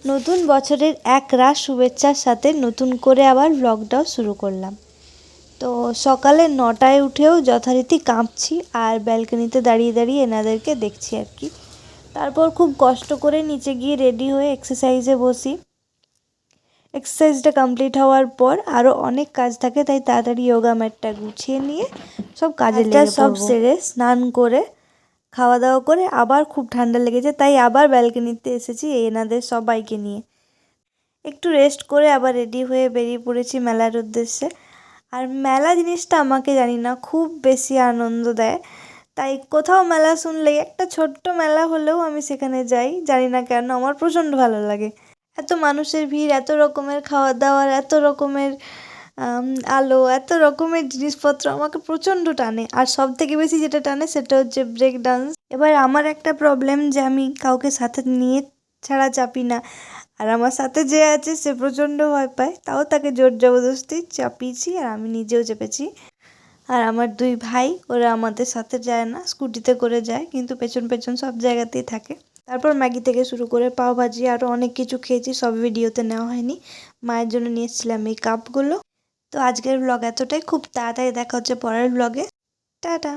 নতুন বছরের এক রাশ শুভেচ্ছার সাথে নতুন করে আবার ব্লগটাও শুরু করলাম। তো সকালে 9টায় উঠেও যথারীতি কাঁপছি আর ব্যালকনিতে দাঁড়িয়ে দাঁড়িয়ে এনাদেরকে দেখছি আর কি। তারপর খুব কষ্ট করে নিচে গিয়ে রেডি হয়ে এক্সারসাইজে বসি। এক্সারসাইজটা কমপ্লিট হওয়ার পর আরও অনেক কাজ থাকে, তাই তাড়াতাড়ি যোগা ম্যাটটা গুছিয়ে নিয়ে সব কাজে লেগে পড়ব। সব সেরে স্নান করে খাওয়া দাওয়া করে আবার খুব ঠান্ডা লেগেছে, তাই আবার ব্যালকনিতে এসেছি এনাদের সবাইকে নিয়ে। একটু রেস্ট করে আবার রেডি হয়ে বেরিয়ে পড়েছি মেলার উদ্দেশ্যে। আর মেলা জিনিসটা আমাকে জানি না খুব বেশি আনন্দ দেয়, তাই কোথাও মেলা শুনলেই একটা ছোট্ট মেলা হলেও আমি সেখানে যাই। জানি না কেন, আমার প্রচণ্ড ভালো লাগে। এত মানুষের ভিড়, এত রকমের খাওয়া দাওয়ার, এত রকমের আলো, এত রকমের জিনিসপত্র আমাকে প্রচণ্ড টানে। আর সব থেকে বেশি যেটা টানে সেটা হচ্ছে ব্রেক ডান্স। এবার আমার একটা প্রবলেম যে আমি কাউকে সাথে নিয়ে ছাড়া চাপি না, আর আমার সাথে যে আছে সে প্রচণ্ড ভয় পায়, তাও তাকে জোর জবরদস্তি চাপিয়েছি আর আমি নিজেও চেপেছি। আর আমার 2 ভাই, ওরা আমাদের সাথে যায় না, স্কুটিতে করে যায়, কিন্তু পেছন পেছন সব জায়গাতেই থাকে। তারপর ম্যাগি থেকে শুরু করে পাও ভাজি আরও অনেক কিছু খেয়েছি, সব ভিডিওতে নেওয়া হয়নি। মায়ের জন্য নিয়ে এসেছিলাম এই কাপগুলো। তো আজকের ব্লগ এতটাই, খুব তাড়াতাড়ি দেখা হচ্ছে পরের ব্লগে। টাটা।